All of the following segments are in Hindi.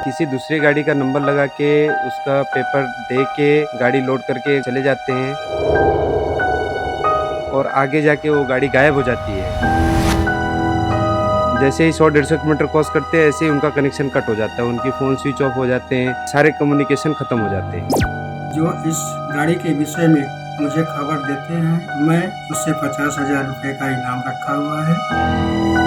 किसी दूसरी गाड़ी का नंबर लगा के उसका पेपर दे के गाड़ी लोड करके चले जाते हैं और आगे जाके वो गाड़ी गायब हो जाती है। जैसे ही 100-150 किलोमीटर क्रॉस करते हैं ऐसे ही उनका कनेक्शन कट हो जाता है, उनकी फ़ोन स्विच ऑफ हो जाते हैं, सारे कम्युनिकेशन ख़त्म हो जाते हैं। जो इस गाड़ी के विषय में मुझे खबर देते हैं, मैं उससे 50,000 रुपये का इनाम रखा हुआ है।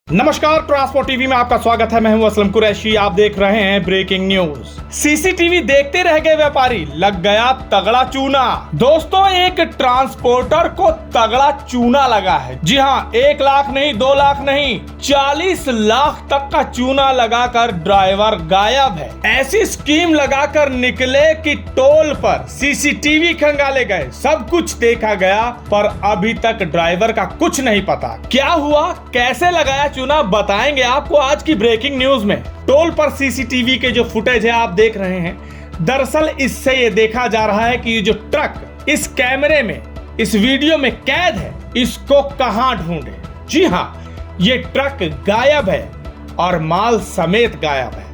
नमस्कार, ट्रांसपोर्ट टीवी में आपका स्वागत है। मैं हूं असलम कुरैशी। आप देख रहे हैं ब्रेकिंग न्यूज। सीसीटीवी देखते रह गए व्यापारी, लग गया तगड़ा चूना। दोस्तों, एक ट्रांसपोर्टर को तगड़ा चूना लगा है। जी हां, 1 लाख नहीं, 2 लाख नहीं, 40 लाख तक का चूना लगाकर ड्राइवर गायब है। ऐसी स्कीम लगाकर निकले कि टोल पर सीसीटीवी खंगाले गए, सब कुछ देखा गया, पर अभी तक ड्राइवर का कुछ नहीं पता। क्या हुआ, कैसे लगाया चुना, बताएंगे आपको आज की ब्रेकिंग न्यूज में। टोल पर सीसीटीवी के जो फुटेज है आप देख रहे हैं। दरअसल इससे ये देखा जा रहा है कि ये जो ट्रक इस कैमरे में, इस वीडियो में कैद है, इसको कहां ढूंढे। जी हां, ये ट्रक गायब है और माल समेत गायब है,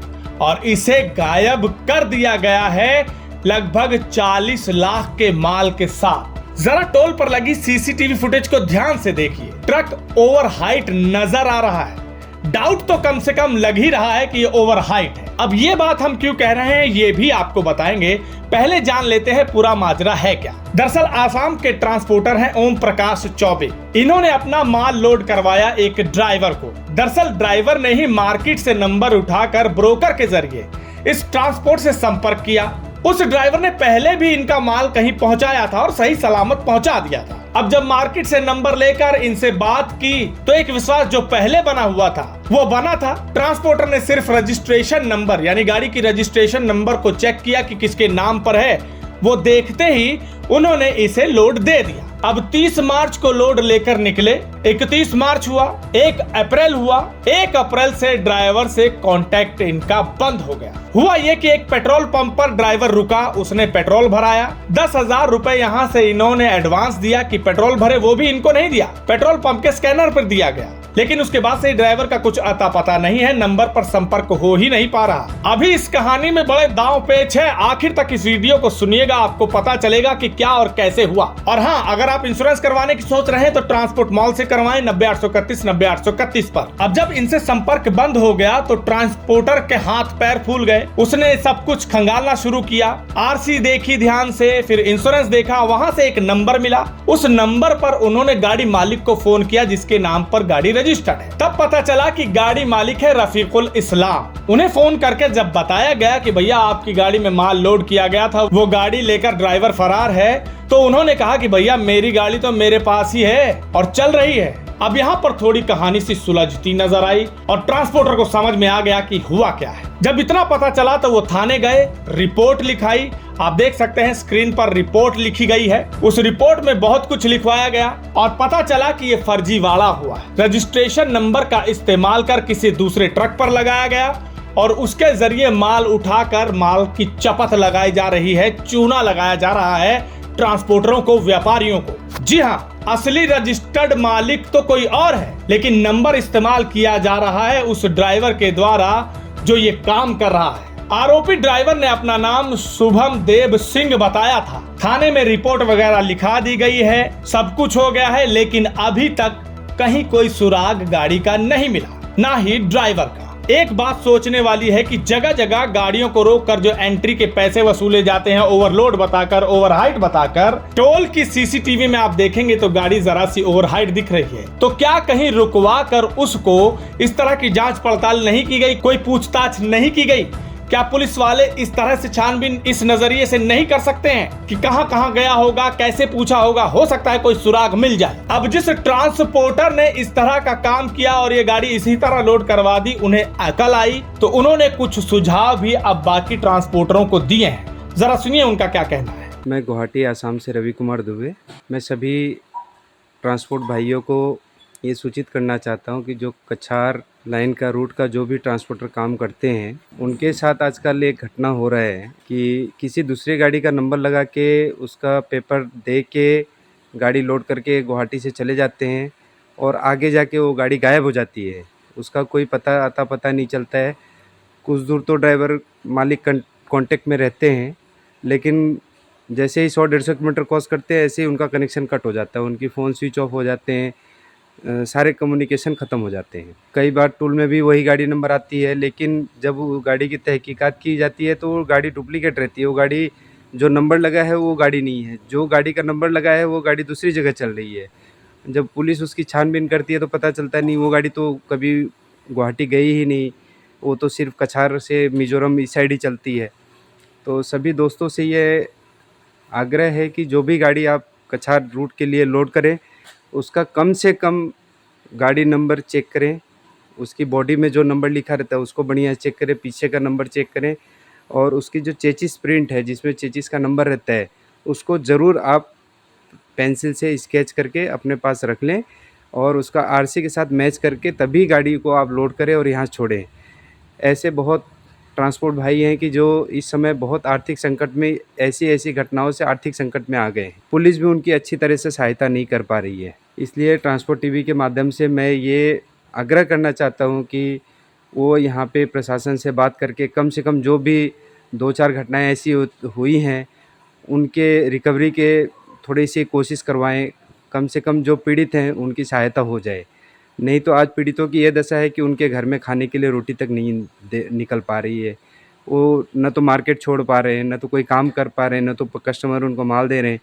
और इसे गायब कर दिया गया है लगभग 40 लाख के माल के साथ। जरा टोल पर लगी सीसीटीवी फुटेज को ध्यान से देखिए। ट्रक ओवर हाइट नजर आ रहा है। डाउट तो कम से कम लग ही रहा है कि ये ओवर हाइट है। अब ये बात हम क्यों कह रहे हैं ये भी आपको बताएंगे। पहले जान लेते हैं पूरा माजरा है क्या। दरअसल आसाम के ट्रांसपोर्टर हैं ओम प्रकाश चौबे। इन्होंने अपना माल लोड करवाया एक ड्राइवर को। दरअसल ड्राइवर ने ही मार्केट से नंबर उठाकर ब्रोकर के जरिए इस ट्रांसपोर्ट से संपर्क किया। उस ड्राइवर ने पहले भी इनका माल कहीं पहुंचाया था और सही सलामत पहुंचा दिया था। अब जब मार्केट से नंबर लेकर इनसे बात की तो एक विश्वास जो पहले बना हुआ था वो बना था। ट्रांसपोर्टर ने सिर्फ रजिस्ट्रेशन नंबर यानी गाड़ी की रजिस्ट्रेशन नंबर को चेक किया कि किसके नाम पर है। वो देखते ही उन्होंने इसे लोड दे दिया। अब 30 मार्च को लोड लेकर निकले, 31 मार्च हुआ, 1 अप्रैल हुआ। 1 अप्रैल से ड्राइवर से कांटेक्ट इनका बंद हो गया। हुआ ये कि एक पेट्रोल पंप पर ड्राइवर रुका, उसने पेट्रोल भराया। 10,000 रुपए यहाँ से इन्होंने एडवांस दिया कि पेट्रोल भरे, वो भी इनको नहीं दिया, पेट्रोल पंप के स्कैनर पर दिया गया। लेकिन उसके बाद से ड्राइवर का कुछ अता पता नहीं है, नंबर पर संपर्क हो ही नहीं पा रहा। अभी इस कहानी में बड़े दांव पेच है, आखिर तक इस वीडियो को सुनिएगा, आपको पता चलेगा कि क्या और कैसे हुआ। और हाँ, अगर आप इंश्योरेंस करवाने की सोच रहे हैं तो ट्रांसपोर्ट मॉल से करवाएं 90-831 90-831 पर। अब जब इनसे संपर्क बंद हो गया तो ट्रांसपोर्टर के हाथ पैर फूल गए। उसने सब कुछ खंगालना शुरू किया। आरसी देखी ध्यान से, फिर इंश्योरेंस देखा, वहां से एक नंबर मिला। उस नंबर पर उन्होंने गाड़ी मालिक को फोन किया जिसके नाम पर गाड़ी रजिस्टर्ड है। तब पता चला कि गाड़ी मालिक है रफीकुल इस्लाम। उन्हें फोन करके जब बताया गया कि भैया आपकी गाड़ी में माल लोड किया गया था, वो गाड़ी लेकर ड्राइवर फरार है, तो उन्होंने कहा कि भैया मेरी गाड़ी तो मेरे पास ही है और चल रही है। अब यहाँ पर थोड़ी कहानी सी सुलझती नजर आई और ट्रांसपोर्टर को समझ में आ गया कि हुआ क्या है। जब इतना पता चला तो वो थाने गए, रिपोर्ट लिखाई। आप देख सकते हैं स्क्रीन पर रिपोर्ट लिखी गई है। उस रिपोर्ट में बहुत कुछ लिखवाया गया और पता चला कि ये फर्जीवाड़ा हुआ है। रजिस्ट्रेशन नंबर का इस्तेमाल कर किसी दूसरे ट्रक पर लगाया गया और उसके जरिए माल उठाकर माल की चपत लगाई जा रही है, चूना लगाया जा रहा है ट्रांसपोर्टरों को, व्यापारियों को। जी हाँ, असली रजिस्टर्ड मालिक तो कोई और है, लेकिन नंबर इस्तेमाल किया जा रहा है उस ड्राइवर के द्वारा जो ये काम कर रहा है। आरोपी ड्राइवर ने अपना नाम शुभम देव सिंह बताया था। थाने में रिपोर्ट वगैरह लिखा दी गई है, सब कुछ हो गया है, लेकिन अभी तक कहीं कोई सुराग गाड़ी का नहीं मिला, ना ही ड्राइवर का। एक बात सोचने वाली है कि जगह जगह गाड़ियों को रोककर जो एंट्री के पैसे वसूले जाते हैं, ओवरलोड बताकर, ओवरहाइट बताकर, टोल की सीसीटीवी में आप देखेंगे तो गाड़ी जरा सी ओवरहाइट दिख रही है। तो क्या कहीं रुकवा कर उसको इस तरह की जांच पड़ताल नहीं की गई, कोई पूछताछ नहीं की गई? क्या पुलिस वाले इस तरह से छानबीन इस नजरिए से नहीं कर सकते हैं कि कहां कहां गया होगा, कैसे पूछा होगा? हो सकता है कोई सुराग मिल जाए। अब जिस ट्रांसपोर्टर ने इस तरह का काम किया और ये गाड़ी इसी तरह लोड करवा दी, उन्हें अकल आई तो उन्होंने कुछ सुझाव भी अब बाकी ट्रांसपोर्टरों को दिए हैं। जरा सुनिए उनका क्या कहना है। मैं गुवाहाटी आसाम से रवि कुमार दुबे। मैं सभी ट्रांसपोर्ट भाइयों को ये सूचित करना चाहता हूँ कि जो कछार लाइन का रूट का जो भी ट्रांसपोर्टर काम करते हैं, उनके साथ आजकल एक घटना हो रहा है कि किसी दूसरी गाड़ी का नंबर लगा के उसका पेपर दे के गाड़ी लोड करके गुवाहाटी से चले जाते हैं और आगे जाके वो गाड़ी गायब हो जाती है। उसका कोई पता नहीं चलता है। कुछ दूर तो ड्राइवर मालिक कांटेक्ट में रहते हैं, लेकिन जैसे ही 100-150 किलोमीटर क्रॉस करते हैं ऐसे ही उनका कनेक्शन कट हो जाता है, उनकी फ़ोन स्विच ऑफ हो जाते हैं, सारे कम्युनिकेशन ख़त्म हो जाते हैं। कई बार टूल में भी वही गाड़ी नंबर आती है, लेकिन जब वो गाड़ी की तहकीकात की जाती है तो वो गाड़ी डुप्लीकेट रहती है। वो गाड़ी जो नंबर लगा है वो गाड़ी नहीं है, जो गाड़ी का नंबर लगा है वो गाड़ी दूसरी जगह चल रही है। जब पुलिस उसकी छानबीन करती है तो पता चलता है नहीं, वो गाड़ी तो कभी गुवाहाटी गई ही नहीं, वो तो सिर्फ कछार से मिज़ोरम इस साइड ही चलती है। तो सभी दोस्तों से ये आग्रह है कि जो भी गाड़ी आप कछार रूट के लिए लोड करें, उसका कम से कम गाड़ी नंबर चेक करें, उसकी बॉडी में जो नंबर लिखा रहता है उसको बढ़िया चेक करें, पीछे का नंबर चेक करें, और उसकी जो चेचिस प्रिंट है जिसमें चेचिस का नंबर रहता है उसको ज़रूर आप पेंसिल से स्केच करके अपने पास रख लें और उसका आरसी के साथ मैच करके तभी गाड़ी को आप लोड करें और यहाँ छोड़ें। ऐसे बहुत ट्रांसपोर्ट भाई हैं कि जो इस समय बहुत आर्थिक संकट में ऐसी घटनाओं से आर्थिक संकट में आ गए हैं। पुलिस भी उनकी अच्छी तरह से सहायता नहीं कर पा रही है। इसलिए ट्रांसपोर्ट टीवी के माध्यम से मैं ये आग्रह करना चाहता हूँ कि वो यहाँ पे प्रशासन से बात करके कम से कम जो भी 2-4 घटनाएं ऐसी हुई हैं उनके रिकवरी के थोड़ी सी कोशिश करवाएं। कम से कम जो पीड़ित हैं उनकी सहायता हो जाए। नहीं तो आज पीड़ितों की ये दशा है कि उनके घर में खाने के लिए रोटी तक नहीं निकल पा रही है। वो न तो मार्केट छोड़ पा रहे हैं, न तो कोई काम कर पा रहे हैं, न तो कस्टमर उनको माल दे रहे हैं।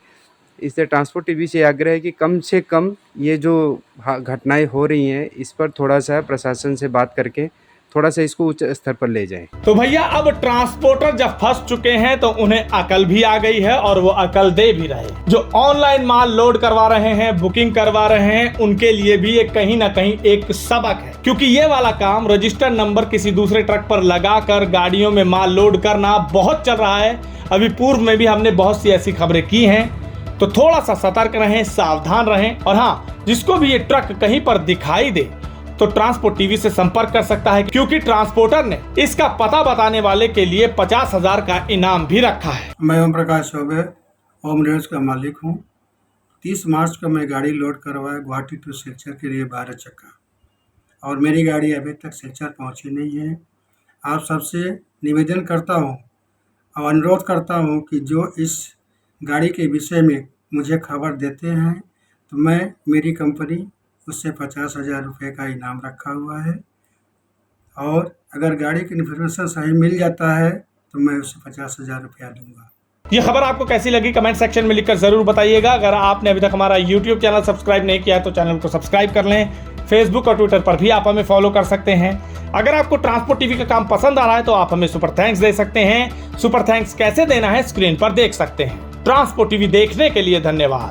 इसलिए ट्रांसपोर्ट टीवी से आग्रह है कि कम से कम ये जो घटनाएं हो रही हैं इस पर थोड़ा सा प्रशासन से बात करके थोड़ा सा इसको उच्च स्तर पर ले जाएं। तो भैया अब ट्रांसपोर्टर जब फंस चुके हैं तो उन्हें अकल भी आ गई है और वो अकल दे भी रहे। जो ऑनलाइन माल लोड करवा रहे हैं, बुकिंग करवा रहे हैं, उनके लिए भी ये कहीं ना कहीं एक सबक है, क्योंकि ये वाला काम रजिस्टर्ड नंबर किसी दूसरे ट्रक पर लगाकर गाड़ियों में माल लोड करना बहुत चल रहा है। अभी पूर्व में भी हमने बहुत सी ऐसी खबरें की हैं, तो थोड़ा सा सतर्क रहें, सावधान रहें। और हाँ, जिसको भी ये ट्रक कहीं पर दिखाई दे तो ट्रांसपोर्ट टीवी से संपर्क कर सकता है, क्योंकि ट्रांसपोर्टर ने इसका पता बताने वाले के लिए 50,000 का इनाम भी रखा है। मैं ओम प्रकाश चौबे होम रेंज का मालिक हूँ। 30 मार्च को मैं गाड़ी लोड करवाया गुवाहाटी टू सिलचर के लिए 12 चक्का, और मेरी गाड़ी अभी तक सिलचर पहुँची नहीं है। आप सबसे निवेदन करता हूँ और अनुरोध करता हूँ कि जो इस गाड़ी के विषय में मुझे खबर देते हैं तो मेरी कंपनी उससे 50,000 रुपये का इनाम रखा हुआ है, और अगर गाड़ी की इन्फॉर्मेशन सही मिल जाता है तो मैं उसे 50,000 रुपया दूंगा। ये खबर आपको कैसी लगी कमेंट सेक्शन में लिखकर जरूर बताइएगा। अगर आपने अभी तक हमारा YouTube चैनल सब्सक्राइब नहीं किया है तो चैनल को सब्सक्राइब कर लें। फेसबुक और ट्विटर पर भी आप हमें फॉलो कर सकते हैं। अगर आपको ट्रांसपोर्ट टीवी का काम पसंद आ रहा है तो आप हमें सुपर थैंक्स दे सकते हैं। सुपर थैंक्स कैसे देना है स्क्रीन पर देख सकते हैं। ट्रांसपोर्ट टीवी देखने के लिए धन्यवाद।